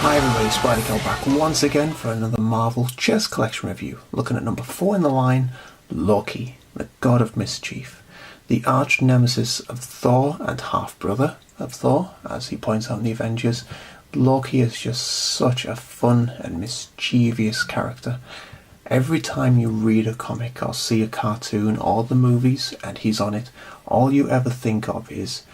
Hi everybody, Spider-Kel back once again for another Marvel Chess Collection review, looking at number 4 in the line, Loki, the god of mischief, the arch nemesis of Thor and half-brother of Thor, as he points out in the Avengers. Loki is just such a fun and mischievous character. Every time you read a comic or see a cartoon or the movies and he's on it, all you ever think of is,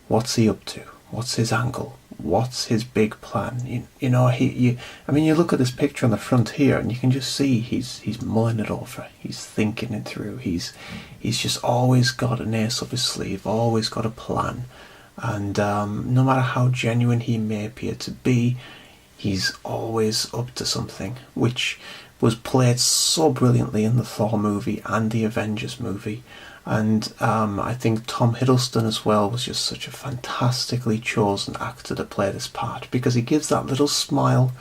what's he up to? What's his angle? What's his big plan? You look at this picture on the front here and you can just see he's mulling it over. He's thinking it through. He's just always got an ace up his sleeve, always got a plan. And no matter how genuine he may appear to be, he's always up to something, which was played so brilliantly in the Thor movie and the Avengers movie. And I think Tom Hiddleston as well was just such a fantastically chosen actor to play this part, because he gives that little smile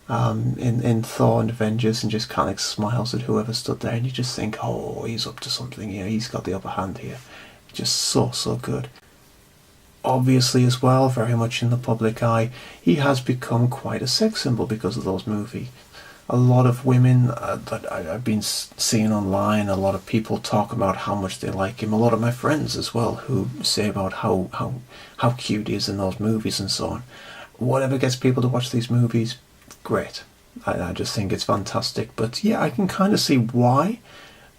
in Thor and Avengers and just kind of smiles at whoever stood there, and you just think, oh, he's up to something here, he's got the upper hand here. Just so good. Obviously as well, very much in the public eye, he has become quite a sex symbol because of those movies. A lot of women that I've been seeing online, a lot of people talk about how much they like him. A lot of my friends as well who say about how cute he is in those movies and so on. Whatever gets people to watch these movies, great. I just think it's fantastic. But yeah, I can kind of see why,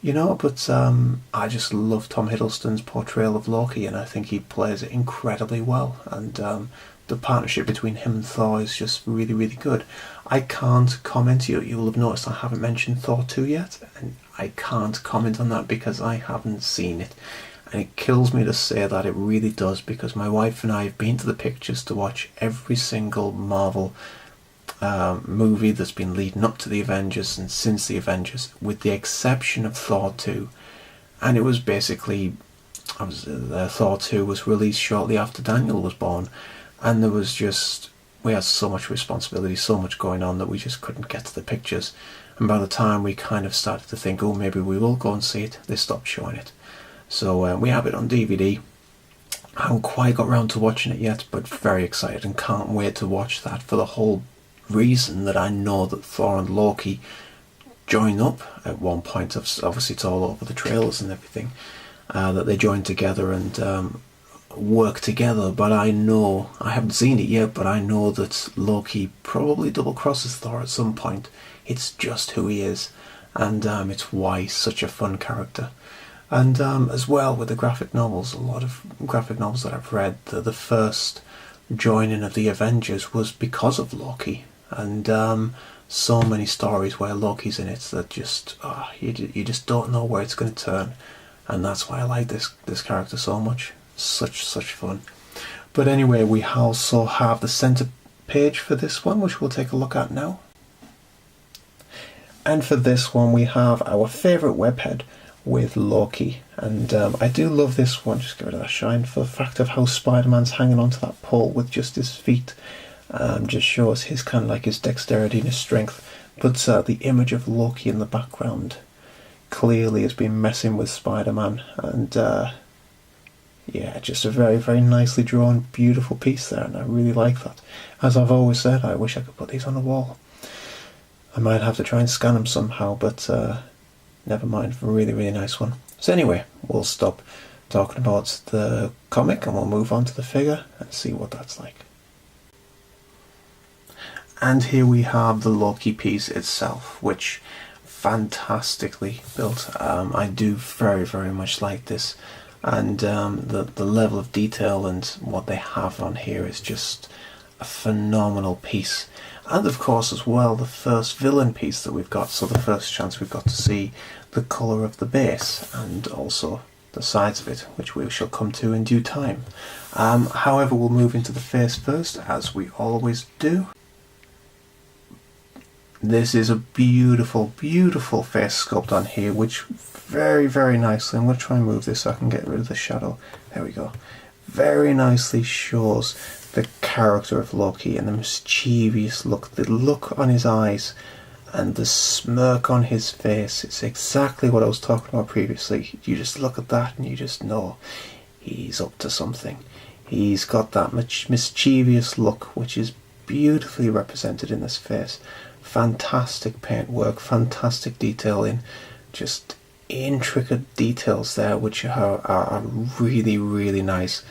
but I just love Tom Hiddleston's portrayal of Loki, and I think he plays it incredibly well. And the partnership between him and Thor is just really good. I can't comment. You'll have noticed I haven't mentioned Thor 2 yet, and I can't comment on that because I haven't seen it. And it kills me to say that, it really does, because my wife and I have been to the pictures to watch every single Marvel movie that's been leading up to the Avengers and since the Avengers, with the exception of Thor 2. And it was basically, Thor 2 was released shortly after Daniel was born, and we had so much responsibility, so much going on, that we just couldn't get to the pictures. And by the time we kind of started to think, oh, maybe we will go and see it, they stopped showing it. So we have it on DVD. I haven't quite got round to watching it yet, but very excited and can't wait to watch that, for the whole reason that I know that Thor and Loki join up at one point. Obviously it's all over the trailers and everything, that they join together and work together. But I haven't seen it yet, but I know that Loki probably double crosses Thor at some point. It's just who he is, and it's why he's such a fun character. And as well with the graphic novels, a lot of graphic novels that I've read, the first joining of the Avengers was because of Loki, and so many stories where Loki's in it that just you just don't know where it's going to turn, and that's why I like this character so much. Such fun. But anyway, we also have the center page for this one, which we'll take a look at now. And for this one we have our favourite webhead with Loki, and I do love this one. Just get rid of that shine, for the fact of how Spider-Man's hanging onto that pole with just his feet. Just shows his kind of like his dexterity and his strength. But the image of Loki in the background clearly has been messing with Spider-Man, and yeah, just a very nicely drawn, beautiful piece there, and I really like that. As I've always said, I wish I could put these on the wall. I might have to try and scan them somehow, but never mind. A really nice one. So anyway, we'll stop talking about the comic and we'll move on to the figure and see what that's like. And here we have the Loki piece itself, which fantastically built. I do very much like this. And the level of detail and what they have on here is just a phenomenal piece. And of course as well, the first villain piece that we've got, so the first chance we've got to see the colour of the base and also the sides of it, which we shall come to in due time. However, we'll move into the face first, as we always do. This is a beautiful face sculpt on here, which very nicely, I'm going to try and move this so I can get rid of the shadow. There we go. Very nicely shows the character of Loki and the mischievous look, the look on his eyes and the smirk on his face. It's exactly what I was talking about previously. You just look at that and you just know he's up to something. He's got that mischievous look, which is beautifully represented in this face. Fantastic paintwork, fantastic detailing, just intricate details there which are really, really nice,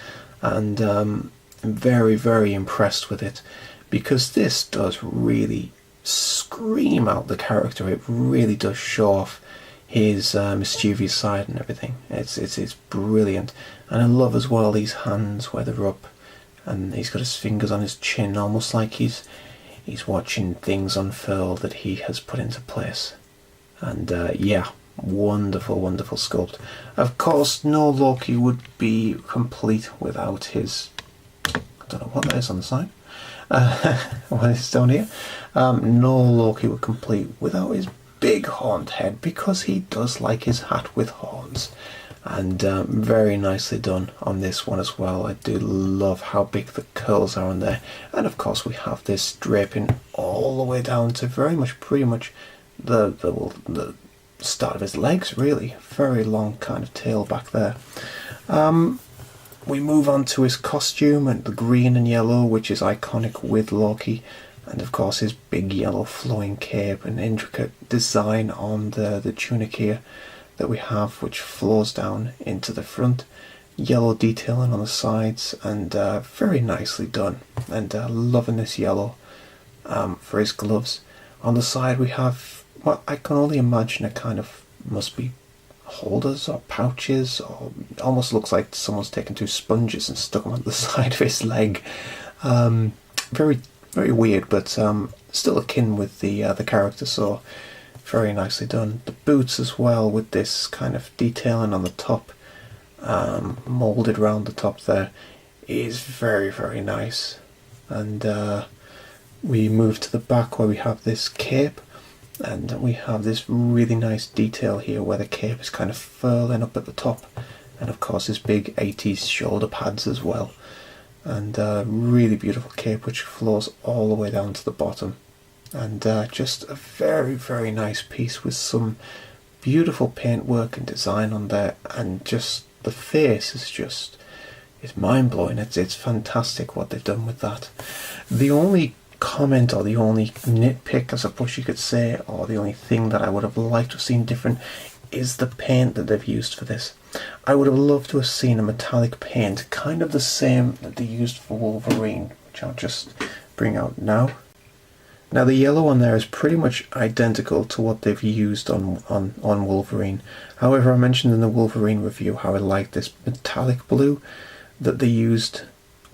and I'm very, very impressed with it, because this does really scream out the character. It really does show off his mischievous side and everything. It's brilliant. And I love as well these hands where they're up, and he's got his fingers on his chin, almost like he's watching things unfurl that he has put into place. And yeah, wonderful, wonderful sculpt. Of course, no Loki would be complete without his, I don't know what that is on the side, what is down here. No Loki would complete without his big horned head, because he does like his hat with horns. And very nicely done on this one as well. I do love how big the curls are on there. And of course we have this draping all the way down to pretty much the start of his legs, really. Very long kind of tail back there. We move on to his costume, and the green and yellow, which is iconic with Loki. And of course his big yellow flowing cape and intricate design on the tunic here that we have, which flows down into the front. Yellow detailing on the sides, and very nicely done. And loving this yellow for his gloves. On the side we have what I can only imagine a kind of, must be holders or pouches, or almost looks like someone's taken two sponges and stuck them on the side of his leg. Very, very weird, but still akin with the character, so very nicely done. The boots as well, with this kind of detailing on the top, moulded around the top there, is very, very nice. And we move to the back where we have this cape, and we have this really nice detail here where the cape is kind of furling up at the top, and of course his big 80s shoulder pads as well. And really beautiful cape which flows all the way down to the bottom. And just a very, very nice piece with some beautiful paintwork and design on there, and just the face is just, it's mind-blowing. It's fantastic what they've done with that. The only comment, or the only nitpick I suppose you could say, or the only thing that I would have liked to have seen different, is the paint that they've used for this. I would have loved to have seen a metallic paint, kind of the same that they used for Wolverine, which I'll just bring out now. Now the yellow on there is pretty much identical to what they've used on Wolverine. However, I mentioned in the Wolverine review how I like this metallic blue that they used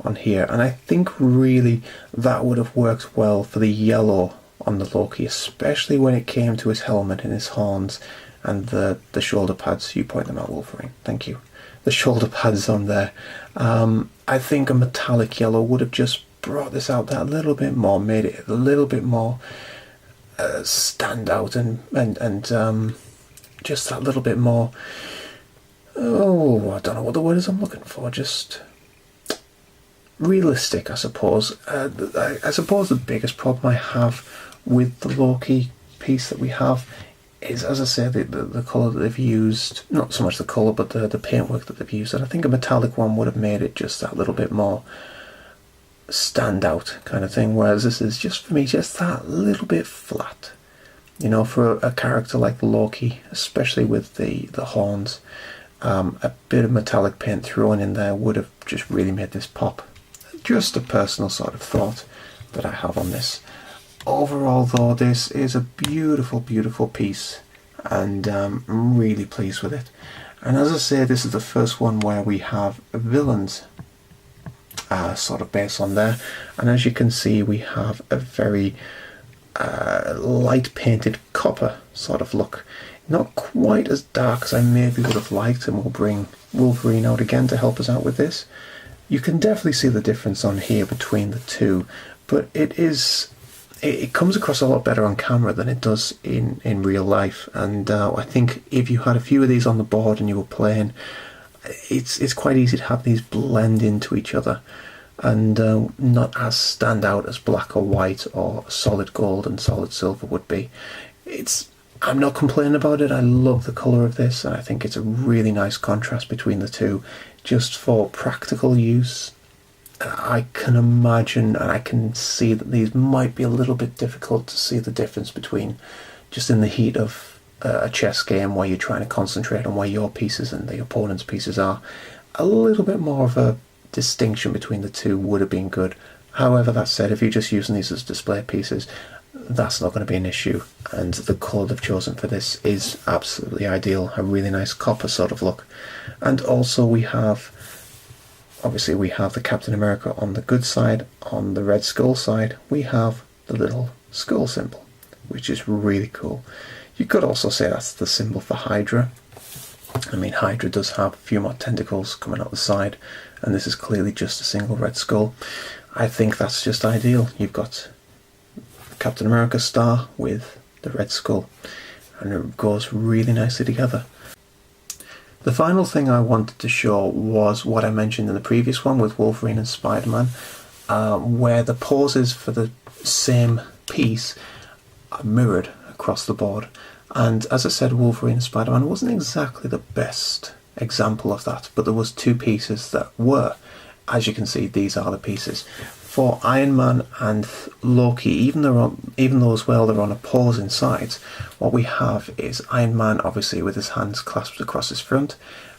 on here, and I think really that would have worked well for the yellow on the Loki, especially when it came to his helmet and his horns and the shoulder pads. You point them out, Wolverine, thank you. The shoulder pads on there. I think a metallic yellow would have just brought this out that little bit more, made it a little bit more stand out, and just that little bit more, oh, I don't know what the word is I'm looking for, just realistic, I suppose. I suppose the biggest problem I have with the Loki piece that we have is, as I say, the colour that they've used. Not so much the colour, but the paintwork that they've used. And I think a metallic one would have made it just that little bit more stand out kind of thing, whereas this is just, for me, just that little bit flat. You know, for a character like Loki, especially with the horns, a bit of metallic paint thrown in there would have just really made this pop. Just a personal sort of thought that I have on this. Overall though, this is a beautiful, beautiful piece, and I'm really pleased with it. And as I say, this is the first one where we have a villain's sort of base on there, and as you can see we have a very light painted copper sort of look. Not quite as dark as I maybe would have liked, and we'll bring Wolverine out again to help us out with this. You can definitely see the difference on here between the two, but it comes across a lot better on camera than it does in real life. And I think if you had a few of these on the board and you were playing, it's quite easy to have these blend into each other and not as stand out as black or white or solid gold and solid silver would be. I'm not complaining about it. I love the colour of this, and I think it's a really nice contrast between the two. Just for practical use, I can imagine and I can see that these might be a little bit difficult to see the difference between, just in the heat of a chess game where you're trying to concentrate on where your pieces and the opponent's pieces are. A little bit more of a distinction between the two would have been good. However, that said, if you're just using these as display pieces, that's not going to be an issue, and the colour they've chosen for this is absolutely ideal. A really nice copper sort of look. And also we have the Captain America on the good side. On the Red Skull side we have the little skull symbol, which is really cool. You could also say that's the symbol for Hydra. I mean, Hydra does have a few more tentacles coming out the side, and this is clearly just a single red skull. I think that's just ideal. You've got Captain America star with the red skull, and it goes really nicely together. The final thing I wanted to show was what I mentioned in the previous one with Wolverine and Spider-Man, where the poses for the same piece are mirrored across the board. And as I said, Wolverine and Spider-Man wasn't exactly the best example of that, but there was two pieces that were. As you can see, these are the pieces. For Iron Man and Loki, even though as well they're on opposing sides, what we have is Iron Man obviously with his hands clasped across his front,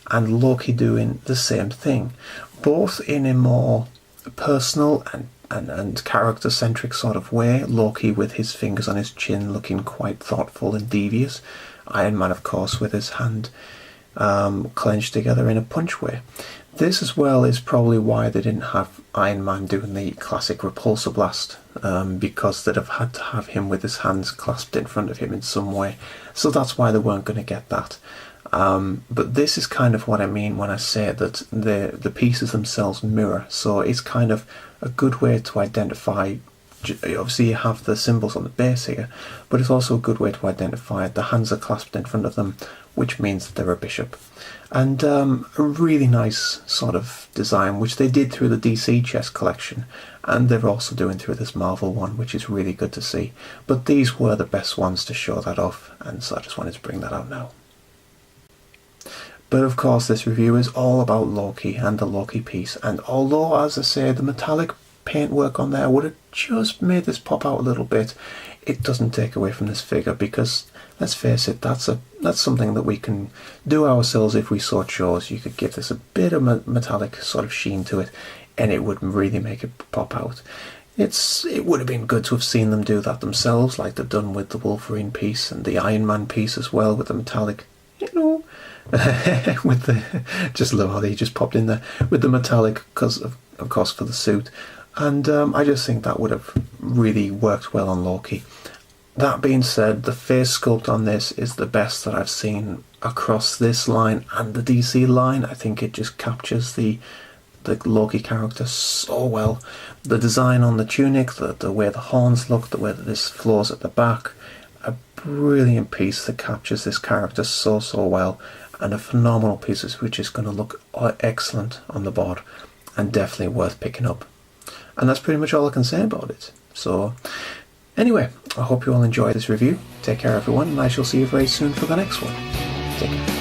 and Loki doing the same thing, both in a more personal and character-centric sort of way. Loki with his fingers on his chin looking quite thoughtful and devious. Iron Man, of course, with his hand clenched together in a punch way. This as well is probably why they didn't have Iron Man doing the classic repulsor blast, because they'd have had to have him with his hands clasped in front of him in some way. So that's why they weren't going to get that. But this is kind of what I mean when I say that the pieces themselves mirror. So it's kind of a good way to identify. Obviously you have the symbols on the base here, but it's also a good way to identify the hands are clasped in front of them, which means that they're a bishop. And a really nice sort of design, which they did through the DC chess collection, and they're also doing through this Marvel one, which is really good to see. But these were the best ones to show that off, and so I just wanted to bring that out now. But of course this review is all about Loki and the Loki piece, and although, as I say, the metallic paintwork on there would have just made this pop out a little bit, it doesn't take away from this figure, because let's face it, that's something that we can do ourselves if we so chose. You could give this a bit of metallic sort of sheen to it, and it would really make it pop out. It would have been good to have seen them do that themselves, like they've done with the Wolverine piece and the Iron Man piece as well, with the metallic, with the, just love how they just popped in there, with the metallic, because of course for the suit. And I just think that would have really worked well on Loki. That being said, the face sculpt on this is the best that I've seen across this line and the DC line. I think it just captures the Loki character so well. The design on the tunic, the way the horns look, the way that this flows at the back, a brilliant piece that captures this character so well, and a phenomenal piece which is going to look excellent on the board and definitely worth picking up. And that's pretty much all I can say about it. So anyway, I hope you all enjoyed this review. Take care everyone, and I shall see you very soon for the next one. Take care.